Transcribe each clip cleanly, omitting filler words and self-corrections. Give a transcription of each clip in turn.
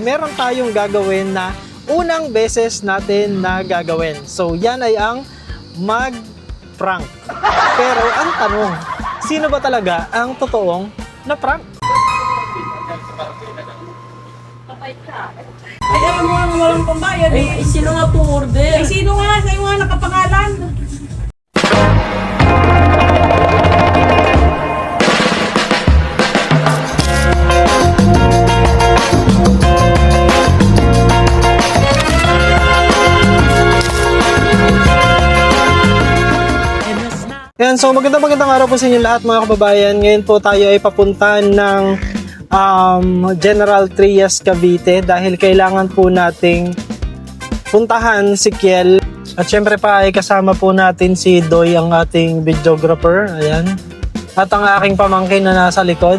Meron tayong gagawin na unang beses natin na gagawin. So yan ay ang mag-prank. Pero ang tanong, sino ba talaga ang totoong na prank? Ay, alam mo nga walang pambayad eh. Ay, sino nga po order? Ay, sino nga? Sa'yo nga nakapangalan. Yan, so magandang araw po sa inyo lahat mga kababayan. Ngayon po tayo ay papunta ng General Trias, Cavite dahil kailangan po nating puntahan si Kiel. At syempre pa ay kasama po natin si Doy, ang ating videographer. Ayan. At ang aking pamangkin na nasa likod.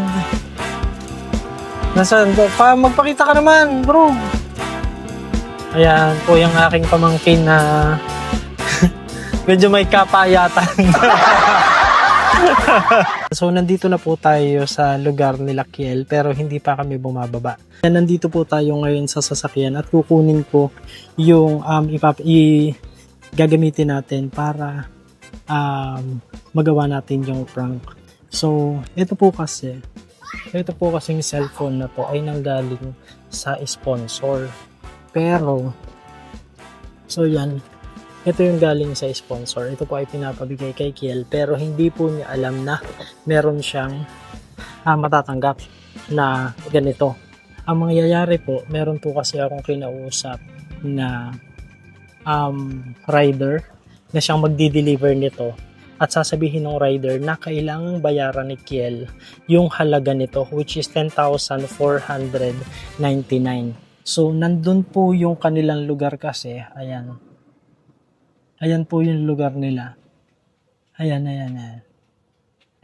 Nasaan? Magpakita ka naman, bro. Ayan po yung aking pamangkin na medyo may kapayatan. So nandito na po tayo sa lugar nila Kiel pero hindi pa kami bumababa. Nandito po tayo ngayon sa sasakyan at kukunin ko yung gagamitin natin para magawa natin yung prank. So ito po kasing cellphone na to ay nanggaling sa sponsor. Pero so yan, ito yung galing sa sponsor. Ito po ay pinapabigay kay Kiel pero hindi po niya alam na meron siyang matatanggap na ganito. Ang mangyayari po, meron po kasi akong kinausap na rider na siyang magdi-deliver nito at sasabihin ng rider na kailangang bayaran ni Kiel yung halaga nito which is 10,499. So nandun po yung kanilang lugar kasi. Ayan po yung lugar nila. Ayan.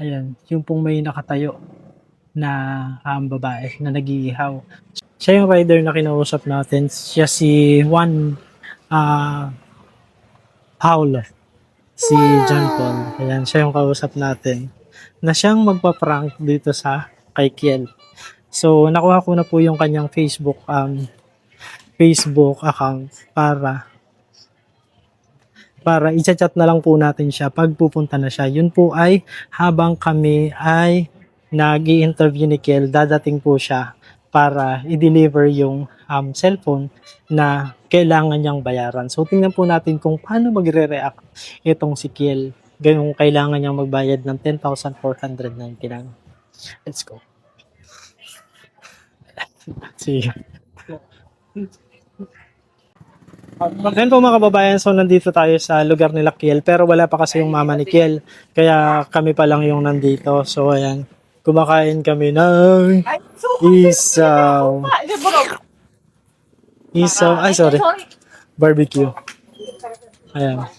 Ayan, yung pong may nakatayo na babae na nag-iihaw. Siya yung rider na kinausap natin. Siya si Juan Paul. Si John Paul. Ayan, siya yung kausap natin. Na siyang magpa-prank dito sa kay Kiel. So, nakuha ko na po yung kanyang Facebook account para i-chat na lang po natin siya pag pupunta na siya. Yun po ay habang kami ay nag-i-interview ni Kiel, dadating po siya para i-deliver yung cellphone na kailangan niyang bayaran. So tingnan po natin kung paano magre-react itong si Kiel. Ganun kailangan niyang magbayad ng 10,499. Let's go. See you. Ngayon po mga kababayan, so nandito tayo sa lugar nila Kiel pero wala pa kasi yung mama ni Kiel kaya kami pa lang yung nandito. So ayan, kumakain kami ng isaw. Barbecue. Ayan.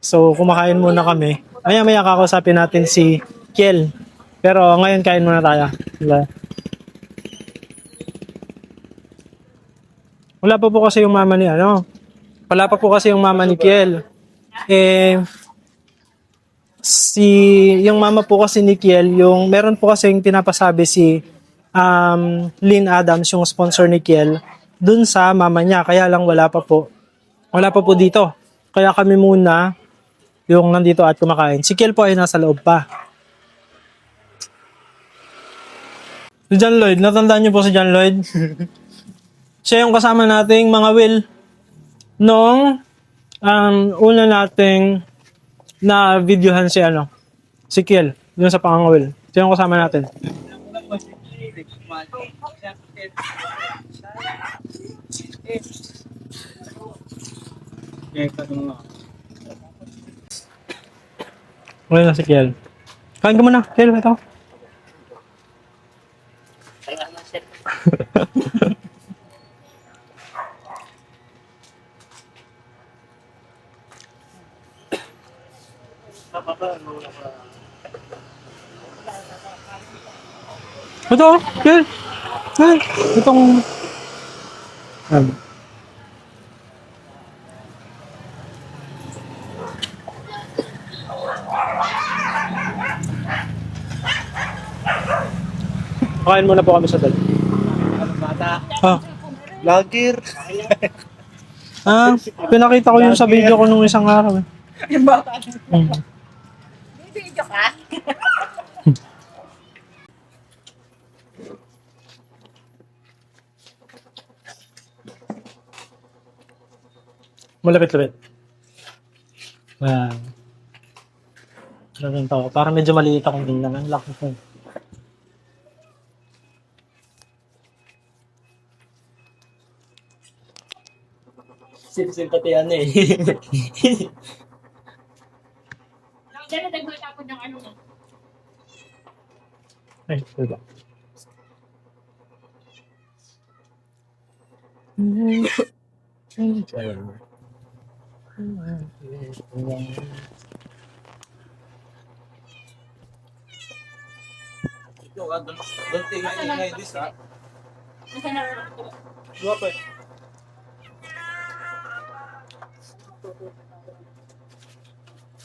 So kumakain muna kami. Maya kakausapin natin si Kiel. Pero ngayon kain muna tayo. Wala pa po kasi yung mama ni Kiel. Yung mama po kasi ni Kiel, yung meron po kasi yung pinapasabi si Lynn Adams, yung sponsor ni Kiel, dun sa mama niya. Kaya lang wala pa po dito. Kaya kami muna yung nandito at kumakain. Si Kiel po ay nasa loob pa. Si John Lloyd, natandaan niyo po si John Lloyd? Siya yung kasama nating mga Will nung una nating na videohan si Kiel yung sa pangangawil. Siya yung kasama natin. Wala na si Kiel. Kain ka muna, Kiel, ito. Ito, Kiel. Itong kain muna po kami sa dal. Bata. Ah, Vlogger. pinakita ko yung sa video ko nung isang araw. Yung bata. Mm. Video ka? Malapit-lapit. Ganun to. Parang medyo maliit akong tingnan. Ang laki ko. Sim pati ano eh. Diyan na nagmatapon ng ano. Ay, diba? Doon tingnan yung ngayon dis ha. Nasaan na Dua pa.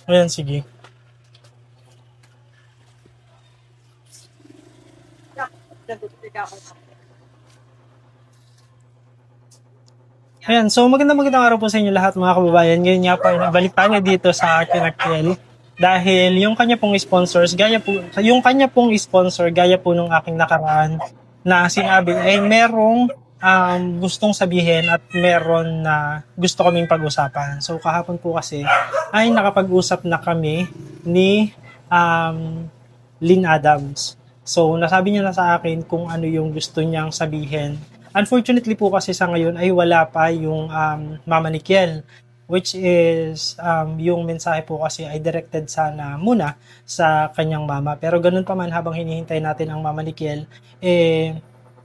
Ayan, sige. Ayan, so magandang araw po sa inyo lahat mga kababayan. Ngayon nga po ay nabalik tayo dito sa Kinaktel dahil yung kanya pong sponsors, gaya po nung aking nakaraan na sinabi ay merong gustong sabihin at meron na gusto kaming pag-usapan. So kahapon po kasi ay nakapag-usap na kami ni Lynn Adams. So nasabi niya na sa akin kung ano yung gusto niyang sabihin. Unfortunately po kasi sa ngayon ay wala pa yung Mama ni Kiel, which is yung mensahe po kasi ay directed sana muna sa kanyang mama. Pero ganun pa man, habang hinihintay natin ang Mama ni Kiel,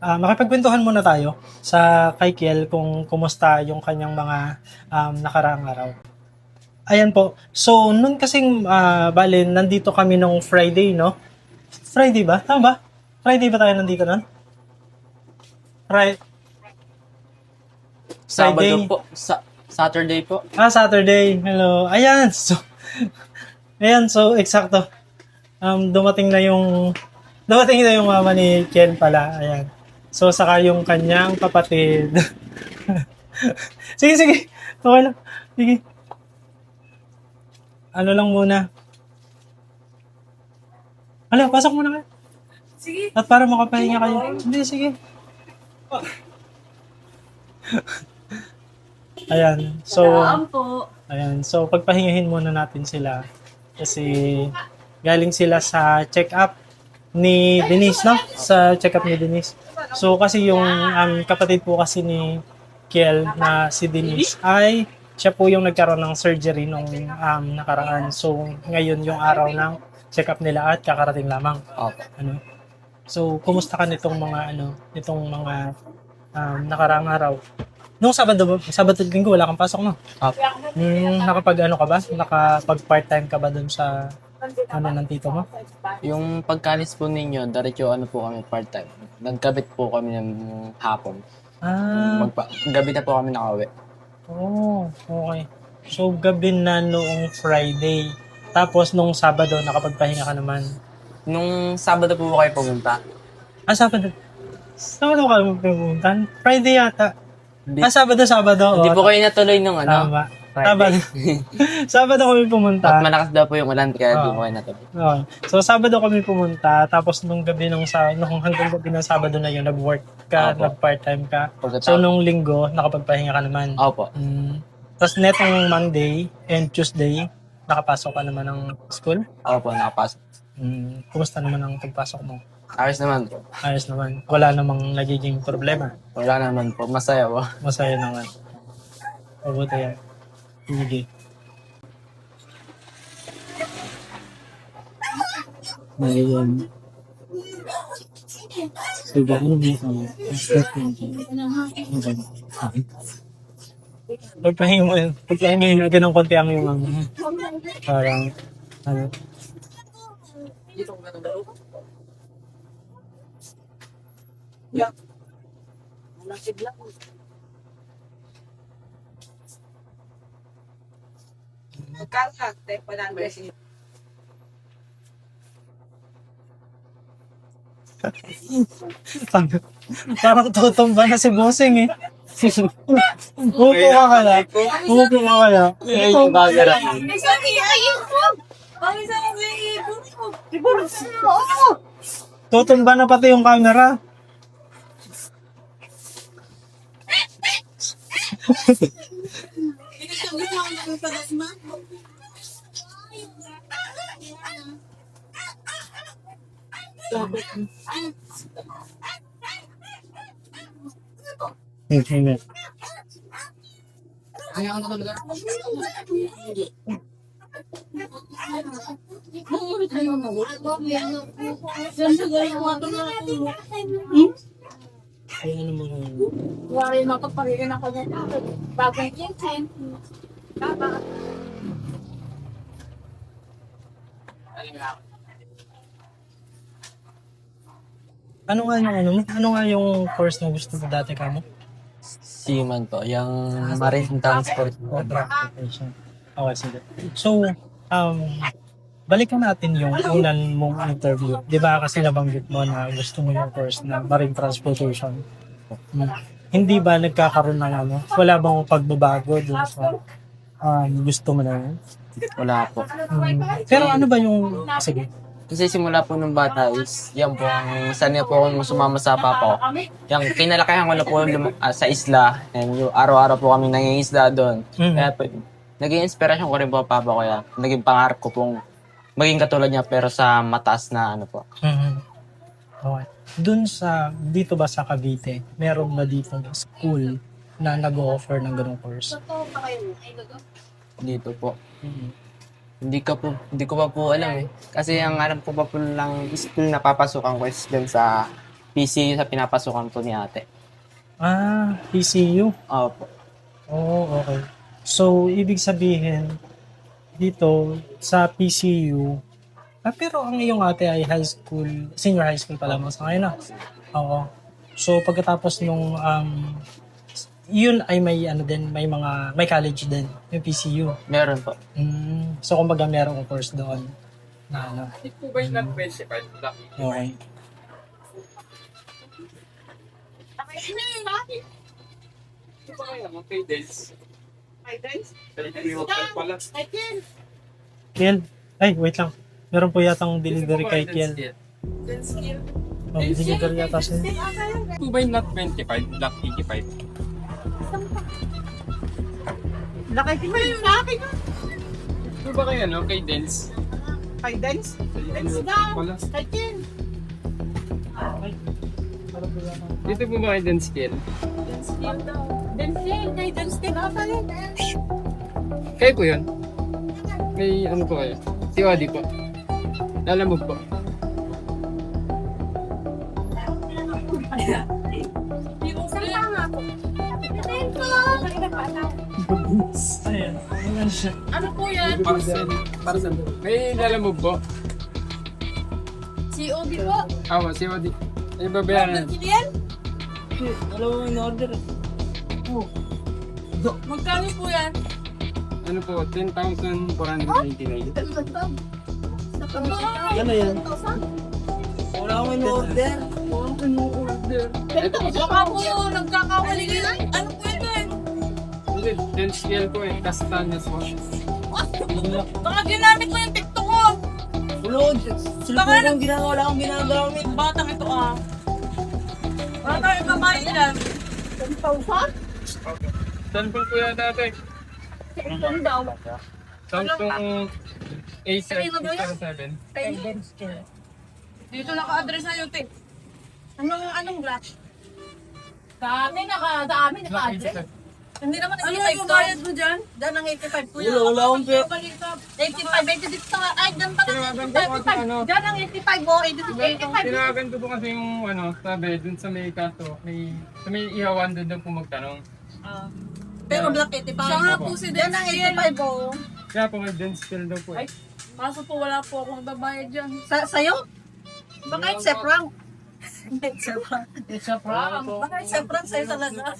makipagkwentuhan muna tayo sa kay Kiel kung kumusta yung kanyang mga nakaraang araw. Ayan po. So, nun kasing bale, nandito kami nung Friday, no? Friday ba? Tama ba? Friday ba tayo nandito nun? Sabado po. Saturday po. Saturday. Hello. Ayan. So, eksakto. Dumating na yung mama ni Ken pala. Ayan. So, saka yung kanyang kapatid. Sige. Okay lang. Sige. Ano lang muna. Pasok muna kayo. Sige. At para makapahinga kayo. Hindi, sige. Ayan. So pagpahingahin muna natin sila kasi galing sila sa check-up ni Denise, no? Sa check-up ni Denise. So kasi yung kapatid po kasi ni Kiel na si Denise ay siya po yung nagkaroon ng surgery nung nakaraan. So ngayon yung araw ng check-up nila at kakarating lamang. Ano? So kumusta ka nitong mga nakaraang araw? Nung Sabado Linggo, wala kang pasok, no? Nakapag ka ba? Nakapag part-time ka ba dun sa ng tito mo? Yung pagkalis po ninyo, diretso po kami part-time. Nagkabit po kami ng hapon. Gabi na po kami nakauwi. Okay. So, gabi na noong Friday. Tapos, nung Sabado, nakapagpahinga ka naman. Nung Sabado po kayo pumunta. Sabado. Sabado ka pumunta? Friday yata. Sabado. Hindi po kayo natuloy nung Tama. Friday. Sabado kami pumunta. At malakas daw po yung ulan, kaya hindi po kayo natuloy. So, Sabado kami pumunta. Tapos, nung hanggang gabi ng Sabado na yun, nag-work ka, nag-part-time ka. So, nung Linggo, nakapagpahinga ka naman. Opo. Tapos, netong Monday and Tuesday, nakapasok ka naman ng school? Opo, nakapasok. Kumusta naman ang pagpasok mo? Ayos naman po. Ayos naman. Wala namang nagiging problema. Wala naman po. Masaya po. Masaya naman. Mabuti yan. Sige. Ngayon. Sige, ano ba pagpahinga mo yun. Pagpahinga yun, agad ng konti ang yung parang, Parang tutumba na si Bossing eh. Upo ka kaya. Upo ka kaya. Ay, yung camera. Isang iipon! Ang isang iipon ko! Siguro sa Tutumba na pati yung camera. Hindi. Ay, ano mo yun? Wari mapapagiging ako na bagay yung Tama. Ano nga yung course na gusto mo dati ka mo? Seaman po, yung marine transport po. Transportation. Okay, sige. So, balikan natin yung unan mong interview. Di ba kasi nabanggit mo na gusto mo yung course na marine transportation? Hmm. Hindi ba nagkakaroon ng wala bang pagbabago dun sa gusto mo na yun? Wala po. Pero ano ba yung, sige, Kasi simula po nung bata is, yan po ang sanay po akong sumama sa papa ko. Yung kinalakihan ko na po sa isla, and yung araw-araw po kami nangingisda doon. Kaya po, naging inspirasyon ko rin po ang papa ko yan. Naging pangarap ko pong maging katulad niya pero sa mataas na ano po. Okay. Dito ba sa Cavite, meron ba dito school na nag-o-offer ng ganong course? Dito po. Hindi ko pa po alam eh. Kasi ang alam ko pa po lang school na papasukan ko is dun sa PCU sa pinapasukan po ni ate. PCU? Opo. Oh, okay. So, ibig sabihin, dito sa PCU, pero ang iyong ate ay senior high school pa lamang sa ngayon na. Oo. So, pagkatapos nung, yun ay may college din, yung PCU. Meron po. So, kumbaga meron ko course doon na ano. Ito ba yung not 25? Okay. Ito ba kaya mga kay Dels? Ay, guys. Pala. I can. Kiel, ay, wait lang. Meron po yatang delivery kay Kiel. Oh, delivery yata siya. Ito ba yung not 25? Black 85? Laki ko yung laki ko. Ito ba kaya no? Kay Dels? Ay, Dance. Pala. I can. Dito po ba kay Dens Kiel? Dance daw. Dance kay Dance din. Kayo po yun? May ano po kayo? Si Wadi po. Lalamog po. Ayan siya. Ano po yan? Para sa may lalamog po. COD po? Awa, si Wadi. Ay, babayaran. Yan? Alam mo yung order. Magkano po yan? Ano po? 10,499. Ano yan? Wala akong in-order. Ito po. Baka po nagkakamali kayo. Ano po ito eh? Hindi, Dens Kiel po eh. Castañas po. Baka ginamit mo yung TikTok ko. Ulod, cellphone ko yung ginagawa, wala akong ginagamit. Batang ito ah. Batang yung kamay yan. 10,000? Sample po yata ito eh. Ano daw? Samsung A7. Dito naka-address na yung tip. Anong glass? Dami naka-address. Hindi naman 85 to. Ano yung bayad mo dyan? Dyan ang 85 po yan. Wala akong pera. 85 dito sa... Ay, dyan pala 85. Dyan ang 85 mo. 85. Tinawagan ko po kasi yung sabi dun sa may kaso, sa may ihawan dun po magtanong. Pero black 85. Siya nga po si Dyan ang 85 po. Kaya po may dense skill daw po eh. Kaso po wala po akong babayad dyan. Sa'yo? Baka it's a prank. It's a prank. Baka it's a prank sa'yo talaga.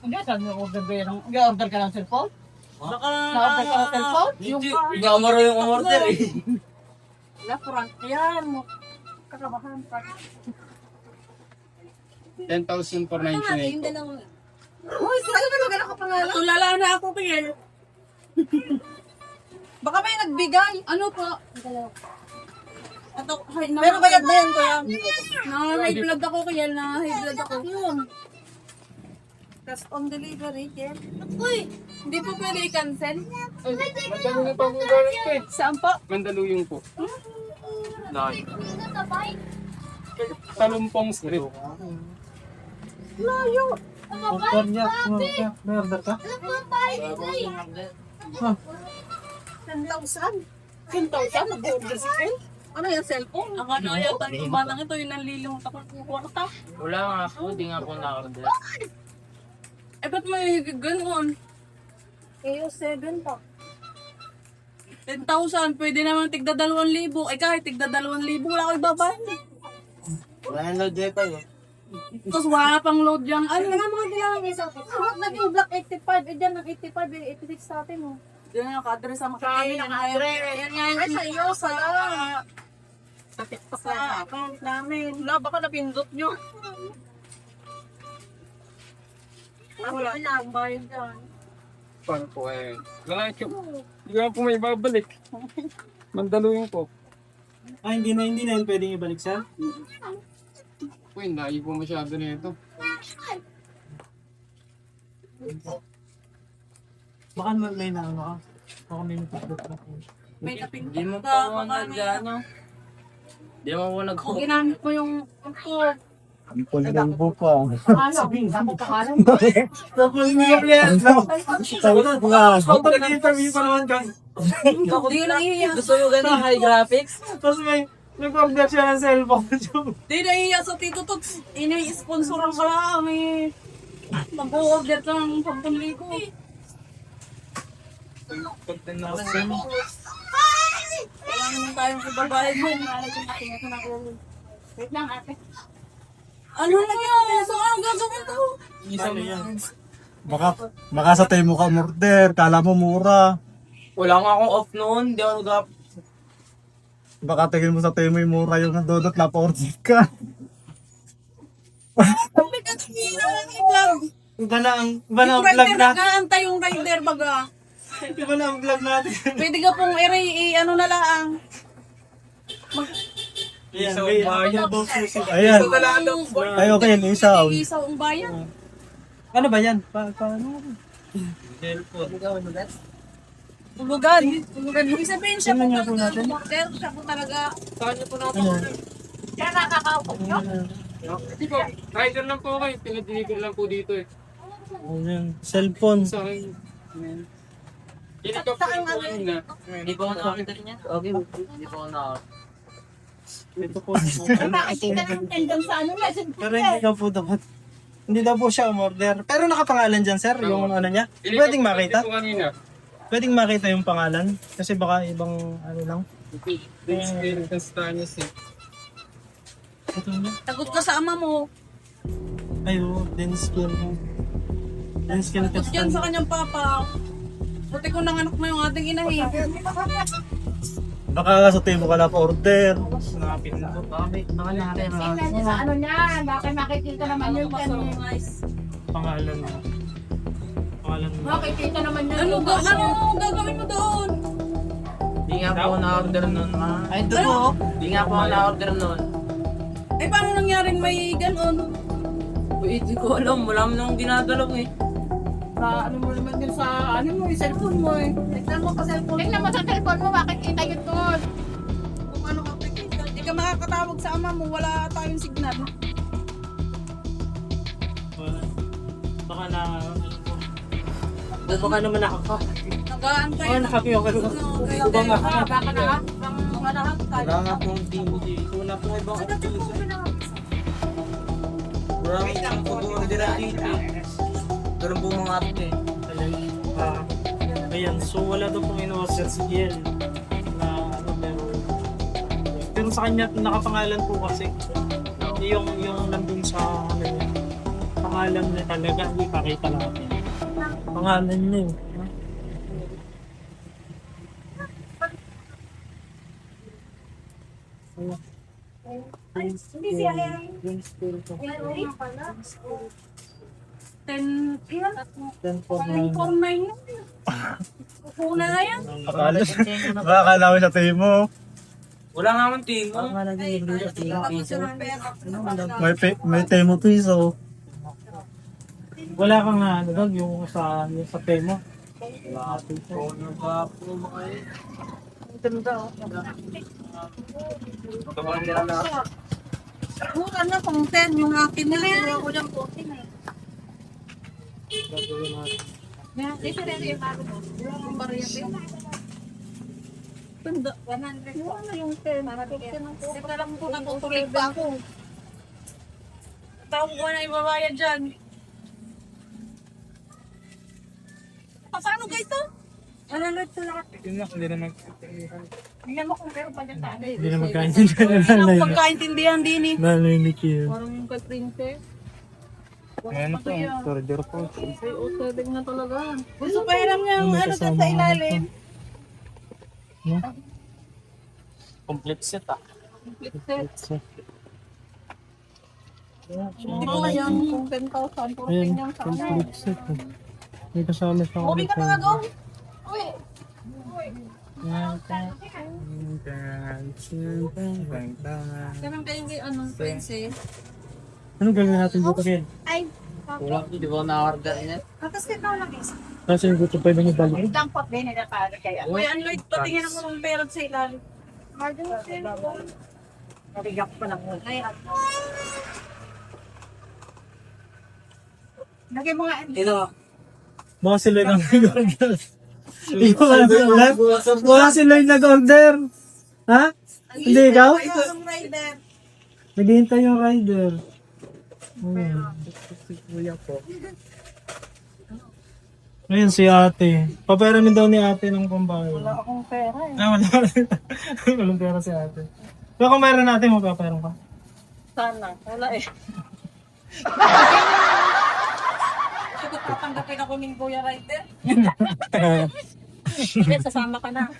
Hindi, saan mo order ba yan? Nag-order ka ng cellphone? Baka Na-order ka ng cellphone? Yung Hindi ako marunong yung order eh. Wala prank yan. Kakabahan pa. 10,000 for 98 po. Uy, saan ba talaga nakapangalan? Tulala na ako, Kiel. Baka may nagbigay. Ano po? Ato, pero bayad na yan, kuya. Na-high blood ako, Kiel. Na-high blood ako. Yun. Cash on delivery, Kiel. Uy, hindi po pwede i-cancel. Ay, Mandaluyong pa po galing ko eh. Saan po? Mandaluyong po. Talumpong Street. Layo. Order niya. May order ka? 10,000? 10,000? Nag-order si Kiel? Ano yung cellphone? Ang ano yata yung batang ito, yung nanlilimot ako kukuha ka. Wala nga po, di nga po na-order. Eh, ba't may ganoon? AO 7 pa. 10,000, pwede naman tigda 2,000. Eh kahit tigda 2,000, wala ko ibabahin. Wala nang load wifi eh. Tapos wala pang load yung ano. Mga mga kailangan isa. Naging block 85, eh dyan ng 85, 86 sa atin oh. Diyan nga, ka-address sa makakaya. Yan nga yung ay sa iyo, sa account namin. Wala, baka napindot nyo. Wala na, ang bayad dyan. Paano po eh? Wala ko. Hindi ko po may babalik. Mandaluyong po. Ah, hindi na yun pwedeng ibalik, sir? Uy, layo po masyado na ito. Baka may naano ka. Baka may napindot ka. May napindot Di mo ka, po baka nag-ano. Di mo po nag- kung ginamit mo yung code. Ang pulbo pa. Sabihin, dapat kakalan. Tapos may yan. Interview pa naman ka. Hindi ko nahihiya. Gusto mo ganun high graphics? Tapos may nag-order siya ng cellphone. Hindi nahihiya sa Tito Tots. Ini-sponsoran ka lang. May mag-order ka ng 10,000 ko. Wala naman tayong ibabayad mo. Wait lang, ate. Ano lang yan? So, ano gagawin ko? Ano yan? Baka sa tayo mo ka order. Kala mo mura. Wala nga akong off noon. Di ako nag- Baka tingin mo sa tayo may mura yung dodot na pa-order ka. Sabi ka tingin ang i-vlog. Iba na ang Yung vlog rider, natin. nag-aantay yung rider baga. Iba na ang vlog natin. Pwede ka pong ano na lang. Ayan, ayan. Ay, okay, yung isaw. Isaw ang bayan. Ano ba yan? Paano? Tulugan. Ibig sabihin siya po talaga. Sir, siya po talaga. Saan po natin? Siya nakakaupok nyo? Hindi po. Rider lang po kayo. Pinadeliver lang po dito eh. Ayan, cellphone. Sa akin. Helicopter po kanina. Hindi po ako na-order niya. Okay, hindi po ako na-order. Ito po. Nakakita ng tendon sa ano na. Pero hindi daw po dapat. Hindi daw po siya umorder. Pero nakapangalan dyan, sir, yung ano niya. Pwedeng makita? Helicopter po kanina. Pwedeng makita yung pangalan. Kasi baka ibang ano lang. Castaños eh. Ito niya. Tagot ka sa ama mo. Ayo, dense skin. Dense skin Tagot yan sa kanyang papa. Buti ko nang anak mo yung ating inahin. Baka sa tayo mo ka na pa-order. Sa ano niya, bakit makikita naman yung Pangalan mo. Pangalan mo. Makikita naman yun. Ano gagawin mo doon? Hindi nga po ako na-order noon, ma. Ay, doon. Hindi nga po ako na-order noon. Eh, paano nangyaring may ganon? Hindi ko alam. Wala mo nang ginagalaw eh. Sa ano mo naman din sa ano mo, yung cellphone mo eh. Tignan mo sa cellphone. Tignan mo sa cellphone mo, makikita yun doon. Kung ano ka makikita. Hindi ka makakatawag sa ama mo, wala tayong signal. Baka na... Baka naman nakaka. Nag-aantay. Oh, nakapiyo ka doon. Kaya Baka nga. baka na mga lahat tayo. Wala nga pong TV. Wala pong ibang Marami lang po order dito eh. Pero po mga ate eh. Ayan, so wala daw pong in-order si Giel. Na ano, pero sa kanya nakapangalan po kasi. Yung nandun sa ano niya. Pangalan niya talaga, hindi pakita natin. Pangalan niya eh. Hindi siya yan. 10, ilan? 10.9. 949 na. Una na yan. Akala ko sa tayo mo. Wala nga man tingo. May temo piso. Wala kang nagag yung sa temo. Mura na kung 10 yung akin na. Kaya ko lang 14 eh. Diferente yung bago mo. Yung bariyate. Tunda. 100. Wala na yung 10. Ito lang po nagtutulig pa ako. Tawag ko na ibabayad dyan. Paano guys to? Ano na ito lahat? Hindi mo kung meron pa dyan tayo. Hindi na magkaintindihan. Hindi na pagkaintindihan din eh. Nalinig yun. Parang yung kay Princess. Ayan po, corridor po. Ay, utoding na talaga. Gusto pa hiram niya yung ano dyan sa ilalim. Complete set ah. Hindi ko na yan kung 10,000. Puro Ayan, tingnan sa ano. complete set. May kasama siyang Uwi ka na nga doon. Uwi. Ganun kayo kay ano, Princess. Anong gagawin natin dito, Ken? Ay, Wala, hindi ko na-order niya. katas ka na lang isa. Kasi yung gusto pwede nyo balik. Dampot din na para kaya. Uy, ang Lloyd, patingin ako ng pera sa ilalim. Margin mo siya. Nabigyan ko pa lang muna. Ay, lagay mo nga. Ito. Baka si Lloyd ang nag-order. Wala si Lloyd nag-order. Ha? Hindi ikaw? Ito ang rider. Naghihintay yung rider. Ayun si ate. Paperamin daw ni ate ng pambayad. Wala akong pera eh. Wala. Walang pera si ate. Pero kung meron natin, magpaperang ka. Sana. Wala eh. Sige, tatanggapin ako ng Kuya Rider. Sige, sasama ka na.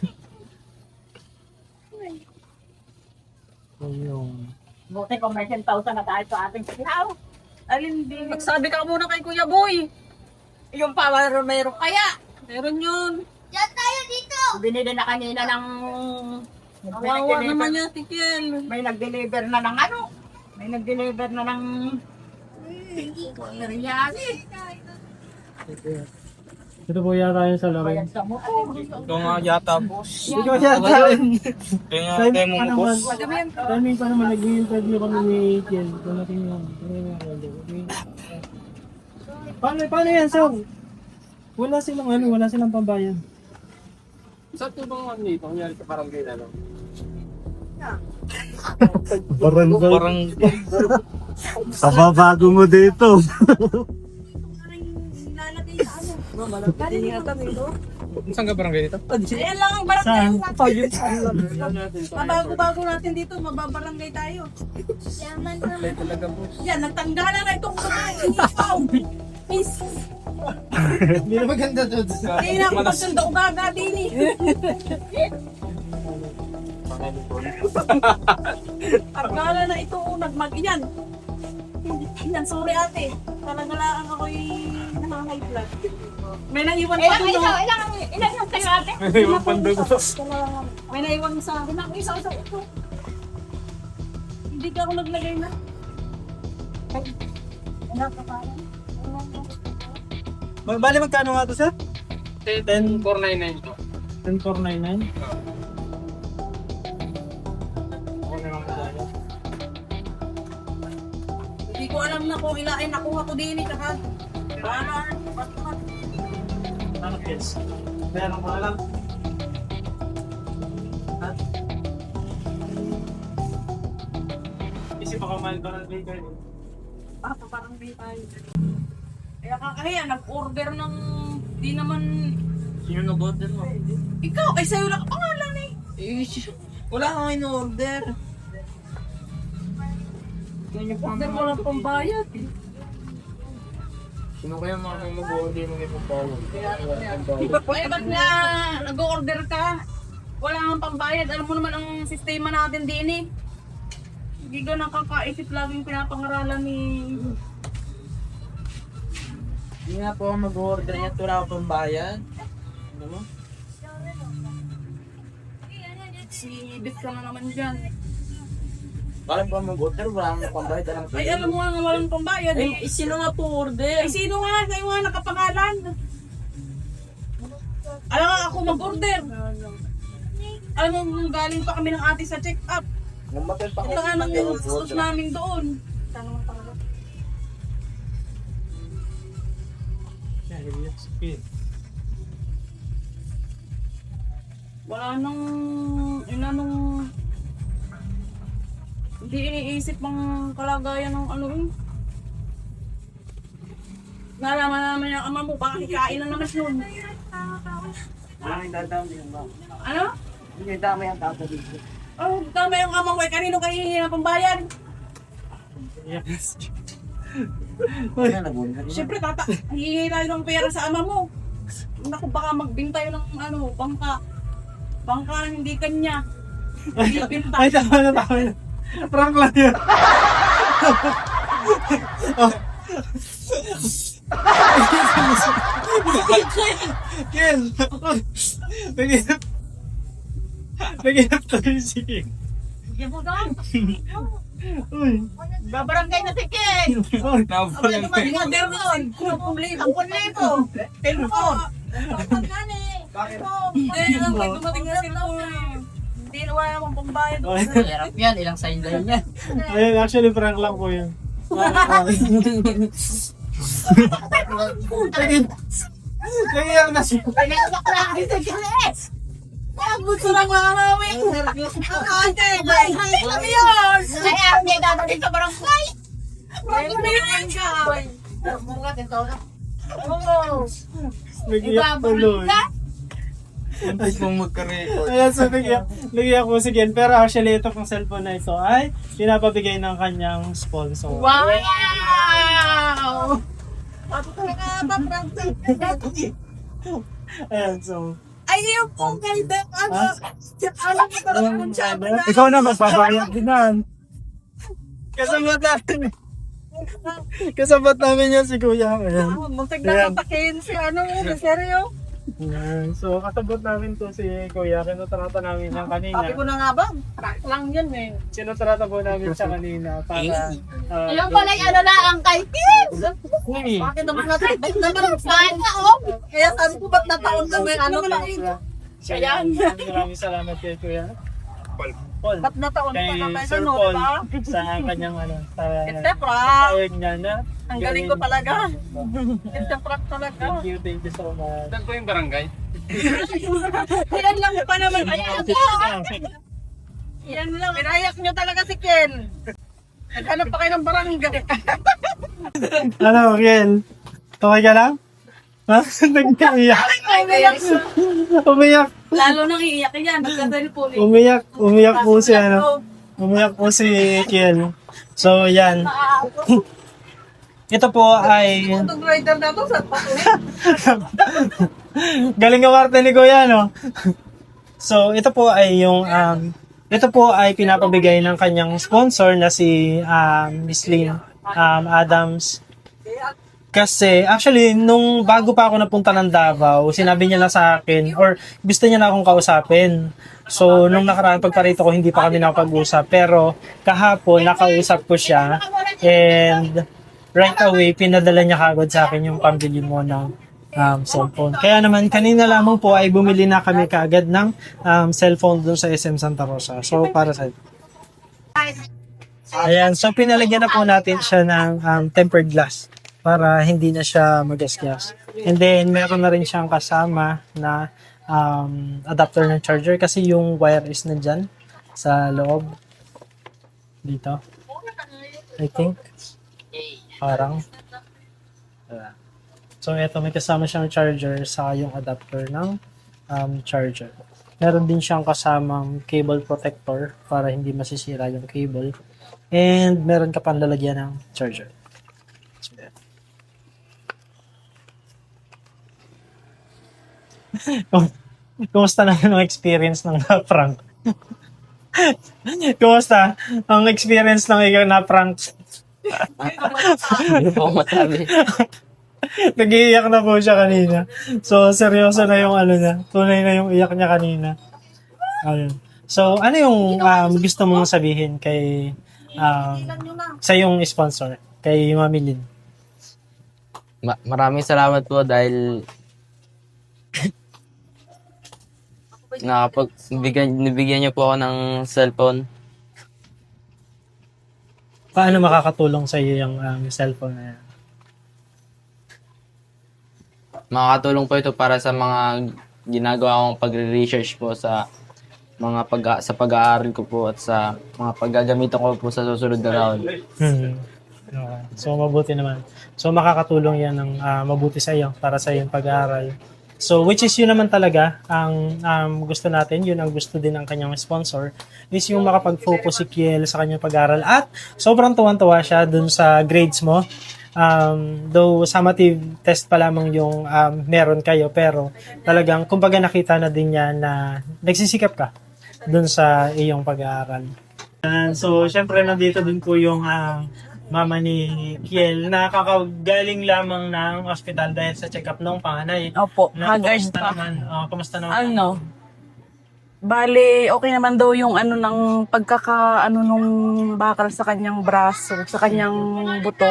Ayun. Buti kung may 10,000 na tayo sa ating sinaw. Alin din. Magsabi ka muna kay Kuya Boy. Yung power meron kaya. Meron yun. Binili na kanina ng... Kawawa naman yan, Tikiel. May nag-deliver na ng ano? May nag-deliver na ng... Biryani. Ito po yata yun sa laki. Bayan sa mo. Ito nga yata, boss. Ikaw yata yun. Ito nga demo mo, boss. Timing pa naman, nag-i-interview kami ni Kiel. Ito natin yun. Paano yan, sir? Wala silang pambayad. Saan ito bang ano dito? Kunyari sa barangay na lang. Parang Kababago mo dito. Lalagay sa ano. Galing yata dito. Saan ka barangay dito? Ayan lang ang barangay Saan? natin. Mabago-bago natin dito, mababarangay tayo. Talaga, boss. Yan, nagtanggalan na itong kumain. Ikaw! Miss! Hindi na maganda doon. Hindi na ako magkanda umaga din eh. Tanggalan na ito, nagmag-iyan. Yan, sorry ate. Talaga lang ako'y nakaka-high blood. May naiwan pa doon. Ilan yung tayo ate? Yung pandago. May naiwan sa akin. Ako isa sa ito. Hindi ka ako naglagay na. Ano ka parang? Bali magkano nga to, sir? 10,499 to. 10,499? Hindi ko alam na kung ilain nakuha ko din eh. Tsaka, Ano, yes? Meron ko alam. Kasi baka mahal ba ng baker? baka parang di tayo. Kaya kakahiya, nag-order ng, di naman, sino nag-order mo? ikaw, ay sa'yo lang pangalan eh. Wala kang in-order. Order mo lang pambayad. Sino kaya mga mag-order mo yung pagbawa? Ay, ba't nga nag-order ka? Wala kang pambayad. Alam mo naman ang sistema natin din eh. Hindi ka nakakaisip laging pinapangaralan ni... Hindi nga po ako mag-order yan. Wala ako pang bayan. Ano mo? Sinibit ka na naman dyan. Parang po mag-order. Wala akong pang bayad. Ay, alam mo nga walang pambayad. Eh, sino nga po order? Ay, sino nga? Kayo nga nakapangalan. Alam nga ako mag-order. Alam mo, galing pa kami ng ate sa check-up. Namatay pa Ito nga nang sustos namin doon. Wala nang, hindi iniisip ang kalagayan ng ano yun. Nalaman naman yung ama mo, baka hikain na naman yun. Ano? Hindi dami ang tata dito. Oh, tama yung ama mo, kanino kayo hihingi ng pambayad? Siyempre, hihingi tayo ng pera sa ama mo. Naku, baka magbing tayo ng bangka. Bangka na hindi kanya. Hindi binta. Ay, tama na. Prank lang yun. Ken! Nag-inap tayo si Ken. Sige mo daw. Uy! Babarangay na si Ken. Uy! Abay naman yung order nun. Ang punlito. Telefon. Bakit? Hindi, lang may dumating na cellphone. Hindi na wala akong pambayad. Hirap yan, ilang sign line yan. Ayun, actually prank lang po yun. Nag-iyak na siya. Gusto lang makakawin. Ate, hay kami yun. Kaya hindi natin dito barangay. Barangay ka. Oo. Nag-iyak tuloy. Ay, kung magka-record. Ayan, so nag-iyak po si Ken. Pero actually, ito pong cellphone na ito ay pinapabigay ng kanyang sponsor. Wow! Talaga ba, Ayan, so... ayaw po kayo din. Alam ko talaga kung siya na. Ikaw na, magbabayad din na. Kasabot natin. Kasabot namin yan si Kuya. Ayan. Muntik na katakin si seryo. Ayan. So, kasabot namin to si Kuya. Kinutrata namin yan kanina. Sabi ko na nga ba, prank lang yan eh. Sinutrata po namin siya kanina para... Yung pala yung na ang kay Kids. Bakit naman natin? Ba't naman ang fan na Kaya sabi ko, ba't nataon na may Kaya, maraming salamat kay Kuya. Paul. Ba't nataon Kay pa na tayo Sir no, Paul diba? sa kanyang sa It's a prank. payag niya na. Ang galing ko talaga. It's a prank talaga. Thank you so much. Saan po yung barangay? Yan lang pa naman. Yan lang. Pinayak nyo talaga si Ken. Naghanap pa kayo ng barangay. Ano, Ken? Okay ka lang? Ha? Nag-iiyak. Umiyak. Lalo nang iiyak yan. Nagka-cellphone eh. Umiyak po si Umiyak po si Kiel. So, yan. Ito po ay... Itong rider na to, saan pa to eh? Galing ang arte ni Kuya, no? So, ito po ay yung... ito po ay pinapabigay ng kanyang sponsor na si Miss Lynn Adams. Kasi, actually, nung bago pa ako napunta ng Davao, sinabi niya na sa akin, or gusto niya na akong kausapin. So, nung nakaraan pagparito ko, hindi pa kami nakapag-usap. Pero, kahapon, nakausap ko siya. And, right away, pinadala niya kagad sa akin yung pambili mo ng cellphone. Kaya naman, kanina lamang po ay bumili na kami kaagad ng cellphone doon sa SM Santa Rosa. So, para sa... Ayan, so pinalagyan na po natin siya ng tempered glass para hindi na siya magasgas. And then, meron na rin siyang kasama na adapter ng charger kasi yung wire is nandyan sa loob. Dito. I think. Parang. So, eto, may kasama siyang charger sa yung adapter ng charger. Meron din siyang kasamang cable protector para hindi masisira yung cable. And meron ka pang lalagyan ng charger. So, yan. Kumusta naman ang experience ng prank? Kumusta? Ang experience ng ikaw na prank? Hindi po ako masabi. Nag-iiyak na po siya kanina. So, seryoso na yung ano niya. Tunay na yung iyak niya kanina. Ayun. So, ano yung gusto mong sabihin kay sa yung sponsor, kay Mami Lynn? Maraming salamat po dahil nabigyan niyo po ako ng cellphone. Paano makakatulong sa iyo yung cellphone na yan? Makakatulong po ito para sa mga ginagawa kong pagre-research po sa mga sa pag-aaral ko po at sa mga paggagamitan ko po sa susunod na round. Okay. So, mabuti naman. So, makakatulong yan ng mabuti sa iyo para sa iyong pag-aaral. So, which is yun naman talaga ang gusto natin, yun ang gusto din ng kanyang sponsor, is yung makapag-focus si Kiel sa kanyang pag-aaral. At sobrang tuwan-tuwa siya dun sa grades mo. Though summative test pa lamang yung meron kayo, pero talagang kumbaga nakita na din niya na nagsisikap ka dun sa iyong pag-aaral. So, syempre nandito din po yung mama ni Kiel na kakagaling lamang ng ospital dahil sa check-up ng panganay. Opo, Kumusta haggard pa. naman? Kumusta naman? Ano? Bale, okay naman daw yung ano ng nung bakal sa kanyang braso, sa kanyang buto.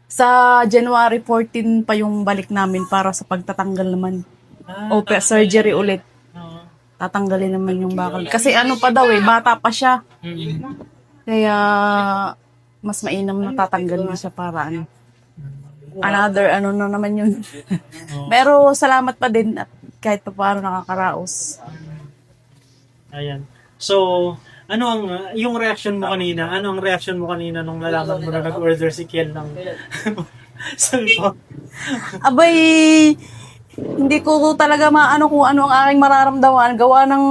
Sa January 14 pa yung balik namin para sa pagtatanggal naman. Open surgery ulit. Oo. Tatanggalin naman yung bakal. Kasi ano pa daw bata pa siya. Kaya mas mainam na tatanggalin siya para ano. Another ano na naman yun. Pero salamat pa din at kahit pa paano nakakaraos. Ayan. So, ano ang yung reaction mo kanina? Ano ang reaction mo kanina nung nalaman mo na nag-order si Kiel ng cellphone? Abay, hindi ko talaga maano kung ano ang aking mararamdaman. Gawa ng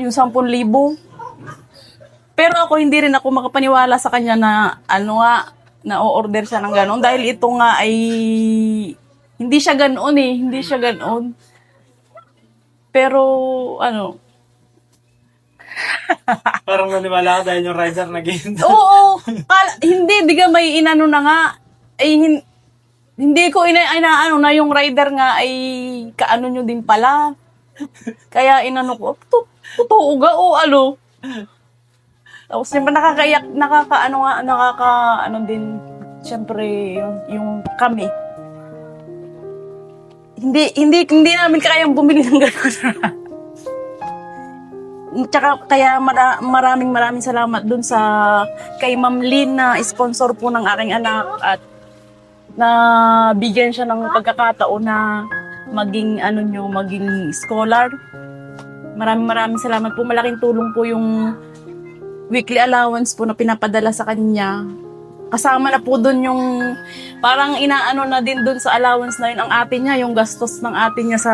yung 10,000. Pero ako hindi rin ako makapaniwala sa kanya na ano nga, na o-order siya ng gano'n. Dahil ito nga ay hindi siya ganoon hindi siya ganoon. Pero ano, Parang naniwala ka dahil yung rider nag-hint. oo, hindi, di ka may inano na nga. Ay, hindi ko inaano na yung rider nga ay kaano nyo din pala. Kaya inano ko, totoo ga o ano. Tapos naman nakakaano din, syempre, yung kami. Hindi namin kayang bumili ng gano'n. Tsaka kaya maraming salamat dun sa kay Ma'am Lynn na sponsor po ng aking anak at na bigyan siya ng pagkakataon na maging maging scholar. Maraming salamat po. Malaking tulong po yung weekly allowance po na pinapadala sa kanya. Kasama na po dun yung parang inaano na din dun sa allowance na yun ang ate niya, yung gastos ng ate niya sa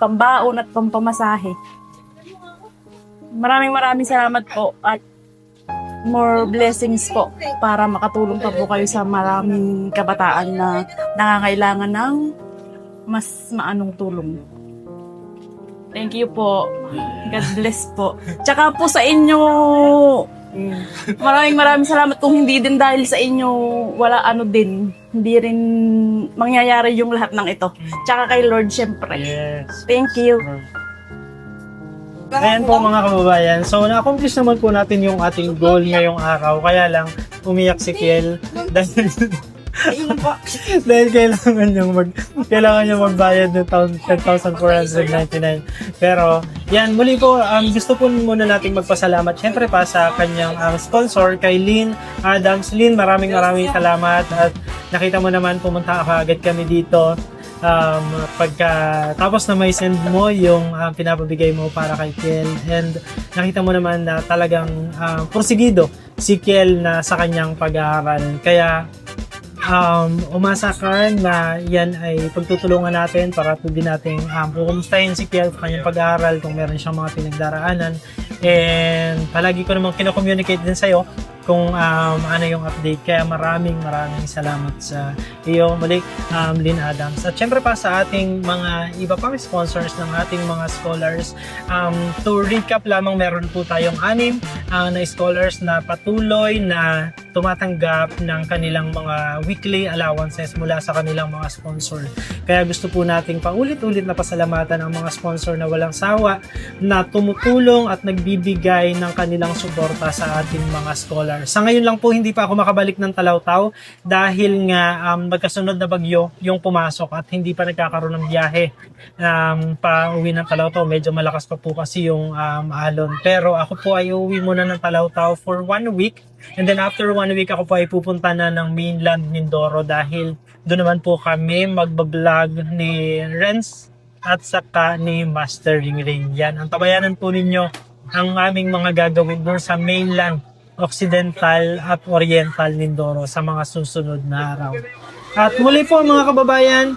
pambaon at pampamasahe. Maraming salamat po at more blessings po para makatulong pa po kayo sa maraming kabataan na nangangailangan ng mas maanong tulong. Thank you po. God bless po. Tsaka po sa inyo, maraming salamat. Kung hindi din dahil sa inyo, wala hindi rin mangyayari yung lahat ng ito. Tsaka kay Lord, syempre. Yes. Thank you. Ayan po mga kababayan. So, na-accomplish naman po natin yung ating goal ngayong araw. Kaya lang, umiyak si Kiel dahil kailangan niyang magbayad ng 10,499. Pero, yan, muli po, gusto po muna nating magpasalamat syempre pa sa kanyang sponsor, kay Lynn Adams. Lynn, maraming salamat at nakita mo naman, pumunta agad kami dito. Tapos na may send mo yung pinapabigay mo para kay Kiel, and nakita mo naman na talagang porsigido si Kiel na sa kanyang pag-aaral. Kaya umasa ka na yan ay pagtutulungan natin para din natin kumustahin si Kiel sa kanyang pag-aaral kung meron siyang mga pinagdaraanan, and palagi ko namang kino-communicate din sa'yo kung ano yung update. Kaya maraming salamat sa iyo muli, Lynn Adams. At syempre pa sa ating mga iba pang sponsors ng ating mga scholars. To recap lamang, meron po tayong 6 na scholars na patuloy na tumatanggap ng kanilang mga weekly allowances mula sa kanilang mga sponsor. Kaya gusto po nating paulit-ulit na pasalamatan ang mga sponsor na walang sawa na tumutulong at nagbibigay ng kanilang suporta sa ating mga scholars. Sa ngayon lang po hindi pa ako makabalik ng Talawtaw dahil nga magkasunod na bagyo yung pumasok at hindi pa nagkakaroon ng biyahe pa uwi ng Talawtaw. Medyo malakas pa po kasi yung alon. Pero ako po ay uwi muna ng Talawtaw for 1 week. And then after 1 week, ako po ay pupunta na ng mainland Mindoro dahil doon naman po kami magbablog ni Renz at saka ni Master Ring. Yan, ang tabayanan po ninyo ang aming mga gagawin doon sa mainland, Occidental at Oriental Mindoro sa mga susunod na araw. At muli po mga kababayan,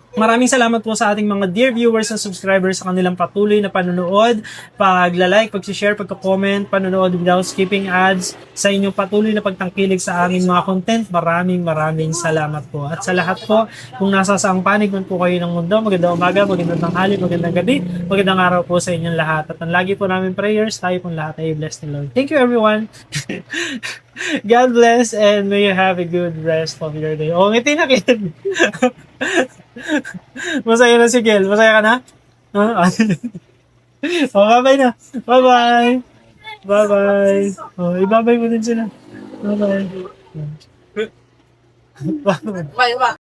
maraming salamat po sa ating mga dear viewers and subscribers sa kanilang patuloy na panonood, pagla-like, pag-share, pagka-comment, panonood without skipping ads, sa inyong patuloy na pagtangkilik sa aming mga content. Maraming salamat po. At sa lahat po, kung nasa saang panig man po kayo ng mundo, magandang umaga, magandang tanghali, magandang gabi, magandang araw po sa inyong lahat. At ang lagi po namin prayers, tayo pong lahat ay blessed ni Lord. Thank you everyone! God bless and may you have a good rest of your day. Oh, ngiti na kid. Masaya na si Gel. Masaya ka na? Oh, bye-bye na. Bye-bye. Bye-bye. Oh, ibabay mo din sila. Bye-bye. Bye-bye. Bye,